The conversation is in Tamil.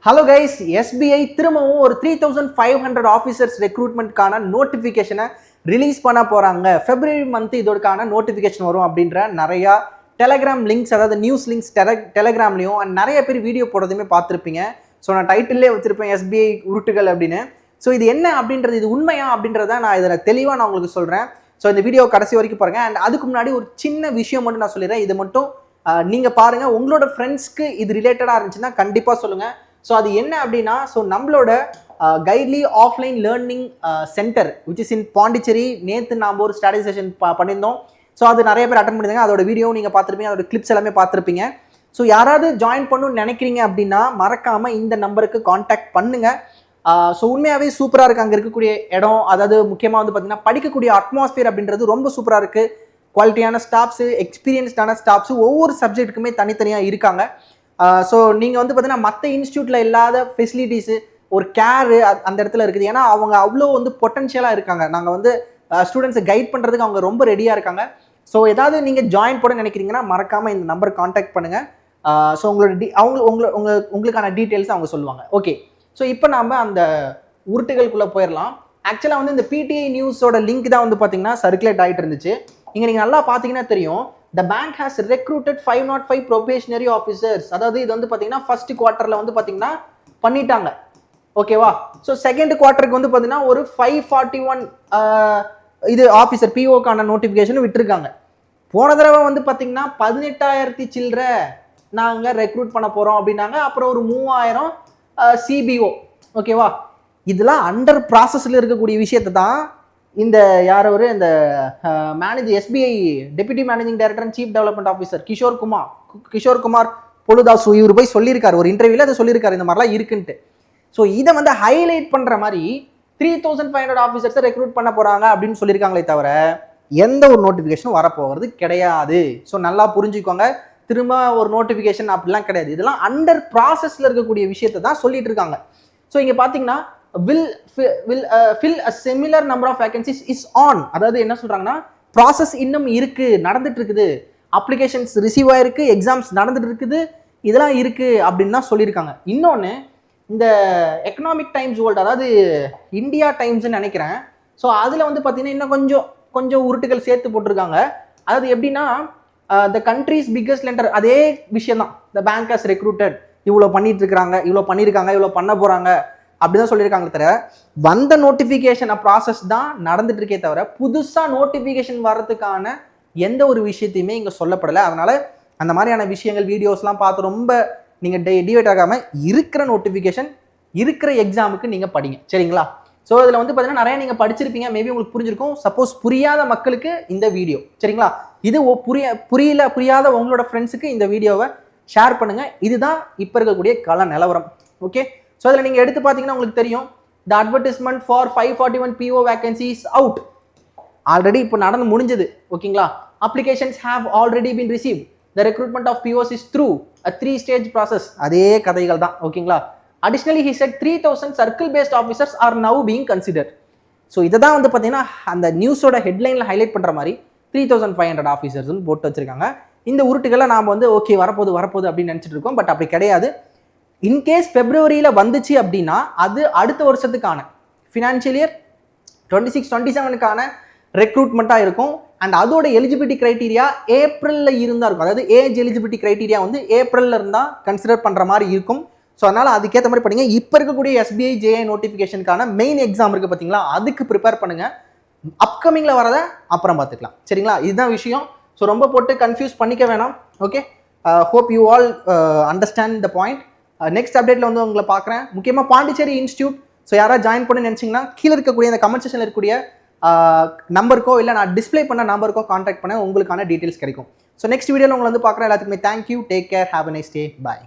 ஹலோ கைஸ், எஸ்பிஐ திரும்பவும் ஒரு 3500 ஆஃபீஸர்ஸ் ரெக்ரூட்மெண்ட்கான நோட்டிஃபிகேஷனை ரிலீஸ் பண்ண போகிறாங்க. ஃபெப்ரவரி மந்த் இதோடுக்கான நோட்டிஃபிகேஷன் வரும் அப்படின்ற நிறையா டெலகிராம் லிங்க்ஸ், அதாவது நியூஸ் லிங்க்ஸ் டெலகிராம்லையும் அண்ட் நிறைய பேர் வீடியோ போடுறதுமே பார்த்துருப்பீங்க. ஸோ நான் டைட்டிலே வச்சுருப்பேன் எஸ்பிஐ உருட்டுகள் அப்படின்னு. ஸோ இது என்ன அப்படின்றது, இது உண்மையா அப்படின்றத நான் இதில் தெளிவாக நான் உங்களுக்கு சொல்கிறேன். ஸோ இந்த வீடியோ கடைசி வரைக்கும் பாருங்கள். அண்ட் அதுக்கு முன்னாடி ஒரு சின்ன விஷயம் மட்டும் நான் சொல்லிடுறேன். இது மட்டும் நீங்கள் பாருங்கள், உங்களோட ஃப்ரெண்ட்ஸ்க்கு இது ரிலேட்டடாக இருந்துச்சுன்னா கண்டிப்பாக சொல்லுங்கள். ஸோ அது என்ன அப்படின்னா, ஸோ நம்மளோட Guidely offline learning centre which is in Pondicherry, நேற்று நாம் ஒரு ஸ்டடி செஷன் பண்ணியிருந்தோம். ஸோ அது நிறைய பேர் அட்டன் பண்ணியிருந்தாங்க. அதோட வீடியோவும் நீங்கள் பார்த்துருப்பீங்க, அதோட கிளிப்ஸ் எல்லாமே பார்த்துருப்பீங்க. ஸோ யாராவது ஜாயின் பண்ணணும்னு நினைக்கிறீங்க அப்படின்னா மறக்காமல் இந்த நம்பருக்கு காண்டாக்ட் பண்ணுங்கள். ஸோ உண்மையாகவே சூப்பராக இருக்குது அங்கே இருக்கக்கூடிய இடம். அதாவது முக்கியமாக வந்து பார்த்திங்கன்னா படிக்கக்கூடிய அட்மாஸ்பியர் அப்படின்றது ரொம்ப சூப்பராக இருக்குது. குவாலிட்டியான ஸ்டாஃப்ஸு, எக்ஸ்பீரியன்ஸ்டான ஸ்டாஃப்ஸு ஒவ்வொரு சப்ஜெக்ட்டுக்குமே தனித்தனியாக இருக்காங்க. ஸோ நீங்கள் வந்து பார்த்தீங்கன்னா மற்ற இன்ஸ்டியூட்டில் இல்லாத ஃபெசிலிட்டிஸு, ஒரு கேரு அந்த இடத்துல இருக்குது. ஏன்னா அவங்க அவ்வளோ வந்து பொட்டன்ஷியலாக இருக்காங்க. நாங்கள் வந்து ஸ்டூடெண்ட்ஸை கைட் பண்ணுறதுக்கு அவங்க ரொம்ப ரெடியாக இருக்காங்க. ஸோ ஏதாவது நீங்கள் ஜாயின் பண்ண நினைக்கிறீங்கன்னா மறக்காமல் இந்த நம்பர் காண்டாக்ட் பண்ணுங்கள். ஸோ உங்களோட உங்களுக்கான டீட்டெயில்ஸ் அவங்க சொல்லுவாங்க. ஓகே, ஸோ இப்போ நாம் அந்த உருட்டுகளுக்குள்ளே போயிடலாம். ஆக்சுவலாக வந்து இந்த பிடிஐ நியூஸோட லிங்க் தான் வந்து பார்த்தீங்கன்னா சர்க்குலேட் ஆகிட்டு இருந்துச்சு. இங்கே நீங்கள் நல்லா பார்த்தீங்கன்னா தெரியும், the bank has recruited 505 probationary officers. அதாவது இது வந்து பார்த்தீங்கன்னா ஃபர்ஸ்ட் குவார்ட்டரில் வந்து பார்த்தீங்கன்னா பண்ணிட்டாங்க. ஓகேவா? ஸோ செகண்ட் குவார்ட்டருக்கு வந்து பார்த்தீங்கன்னா ஒரு 541 இது ஆஃபீஸர் பிஓக்கான நோட்டிஃபிகேஷன் விட்டுருக்காங்க. போன தடவை வந்து பார்த்தீங்கன்னா 18,000 சில்லற நாங்கள் ரெக்ரூட் பண்ண போகிறோம் அப்படின்னாங்க. அப்புறம் ஒரு 3000 சிபிஓ. ஓகேவா? இதெல்லாம் அண்டர் ப்ராசஸில் இருக்கக்கூடிய விஷயத்தை தான் இந்த இந்த manager, SBI deputy managing director and chief development officer Kishore Kumar பொழுதாசு இவர் போய் சொல்லியிருக்காரு, ஒரு இன்டர்வியூவில் அதை சொல்லியிருக்காரு இந்த மாதிரிலாம் இருக்குன்ட்டு. ஸோ இதை வந்து ஹைலைட் பண்ணுற மாதிரி 3500 ஆஃபீஸர்ஸை ரெக்ரூட் பண்ண போகிறாங்க அப்படின்னு சொல்லியிருக்காங்களே தவிர எந்த ஒரு நோட்டிஃபிகேஷனும் வரப்போகிறது கிடையாது. ஸோ நல்லா புரிஞ்சுக்கோங்க, திரும்ப ஒரு நோட்டிஃபிகேஷன் அப்படிலாம் கிடையாது. இதெல்லாம் அண்டர் ப்ராசஸில் இருக்கக்கூடிய விஷயத்தை தான் சொல்லிட்டு இருக்காங்க. ஸோ இங்கே பார்த்தீங்கன்னா will fill a similar number of vacancies is on. அதாவது என்ன சொல்றாங்கன்னா, ப்ராசஸ் இன்னும் இருக்கு, நடந்துட்டு இருக்குது, அப்ளிகேஷன்ஸ் ரிசீவ் ஆயிருக்கு, எக்ஸாம்ஸ் நடந்துட்டு இருக்குது, இதெல்லாம் இருக்கு அப்படின்னு தான் சொல்லியிருக்காங்க. இன்னொன்று, இந்த எக்கனாமிக் டைம்ஸ் வேர்ல்டு, அதாவது இந்தியா டைம்ஸ்ன்னு நினைக்கிறேன். ஸோ அதில் வந்து பார்த்தீங்கன்னா இன்னும் கொஞ்சம் உருட்டுகள் சேர்த்து போட்டிருக்காங்க. அதாவது எப்படின்னா, த கண்ட்ரிஸ் பிக்கஸ்ட் லெண்டர், அதே விஷயம் தான். த பேங்க் ஹஸ் ரெக்ரூட்டட், இவ்வளோ பண்ணிட்டு இருக்கிறாங்க, இவ்வளோ பண்ணியிருக்காங்க, இவ்வளோ பண்ண போகிறாங்க அப்படிதான் சொல்லியிருக்காங்க. தவிர வந்த நோட்டிஃபிகேஷன் ப்ராசஸ் தான் நடந்துட்டு இருக்கே தவிர புதுசாக நோட்டிஃபிகேஷன் வர்றதுக்கான எந்த ஒரு விஷயத்தையுமே இங்கே சொல்லப்படலை. அதனால அந்த மாதிரியான விஷயங்கள் வீடியோஸ்லாம் பார்த்து ரொம்ப நீங்கள் டிவைட் ஆகாமல் இருக்கிற நோட்டிஃபிகேஷன், இருக்கிற எக்ஸாமுக்கு நீங்கள் படிங்க, சரிங்களா? ஸோ இதில் வந்து பார்த்தீங்கன்னா நிறைய நீங்கள் படிச்சிருப்பீங்க, மேபி உங்களுக்கு புரிஞ்சிருக்கும். சப்போஸ் புரியாத மக்களுக்கு இந்த வீடியோ, சரிங்களா? இது புரியாத உங்களோட ஃப்ரெண்ட்ஸுக்கு இந்த வீடியோவை ஷேர் பண்ணுங்கள். இதுதான் இப்போ இருக்கக்கூடிய கள நிலவரம். ஓகே, ஸோ அதில் நீங்கள் எடுத்து பார்த்தீங்கன்னா உங்களுக்கு தெரியும், the advertisement for 541 PO vacancies out. Already இப்போ நடந்து முடிஞ்சது. ஓகேங்களா? Applications have already been receive. The recruitment of POs is through a 3-stage process. அதே கதைகள் தான். ஓகேங்களா? Additionally he said 3000 circle based officers are now being consider. So இதை தான் வந்து பார்த்தீங்கன்னா அந்த நியூஸோட ஹெட்லைனில் ஹைலைட் பண்ணுற மாதிரி 3500 ஆஃபீஸர்ஸ்னு போட்டு வச்சிருக்காங்க. இந்த உருட்டுகளை நாம் வந்து ஓகே வரப்போகுது அப்படின்னு நினச்சிட்டு இருக்கோம். பட் அப்படி கிடையாது. இன்கேஸ் பிப்ரவரியில் வந்துச்சு அப்படின்னா அது அடுத்த வருஷத்துக்கான ஃபினான்ஷியல் இயர் 26-27க்கான ரெக்ரூட்மெண்ட்டாக இருக்கும். அண்ட் அதோட எலிஜிபிலிட்டி க்ரைட்டீரியா ஏப்ரலில் இருந்தால் இருக்கும். அதாவது ஏஜ் எலிஜிபிலிட்டி க்ரைட்டீரியா வந்து ஏப்ரலில் இருந்தால் கன்சிடர் பண்ணுற மாதிரி இருக்கும். ஸோ அதனால் அதுக்கேற்ற மாதிரி படிங்க. இப்போ இருக்கக்கூடிய எஸ்பிஐ ஜேஐ நோட்டிஃபிகேஷனுக்கான மெயின் எக்ஸாம் இருக்குது பார்த்தீங்களா, அதுக்கு ப்ரிப்பேர் பண்ணுங்கள். அப்கமிங்கில் வரதை அப்புறம் பார்த்துக்கலாம், சரிங்களா? இதுதான் விஷயம். ஸோ ரொம்ப போட்டு கன்ஃபியூஸ் பண்ணிக்க வேணாம். Okay, hope you all understand the point. Next அப்டேட்டில் வந்து உங்களை பார்க்குறேன். முக்கியமாக பாண்டிச்சேரி இன்ஸ்டியூட். ஸோ யாராவது ஜாயின் பண்ண நினச்சிங்கன்னா கீழே இருக்கக்கூடிய இந்த கமெண்ட் செக்ஷனில் இருக்கக்கூடிய நம்பருக்கோ இல்லை நான் டிஸ்பிளே பண்ண நம்பருக்கோ கான்டாக்ட் பண்ண உங்களுக்கான டீட்டெயில்ஸ் கிடைக்கும். ஸோ நெக்ஸ்ட் வீடியோவில் உங்களை வந்து பார்க்குறேன். எல்லாத்துக்குமே thank you, take care, have a nice day, bye.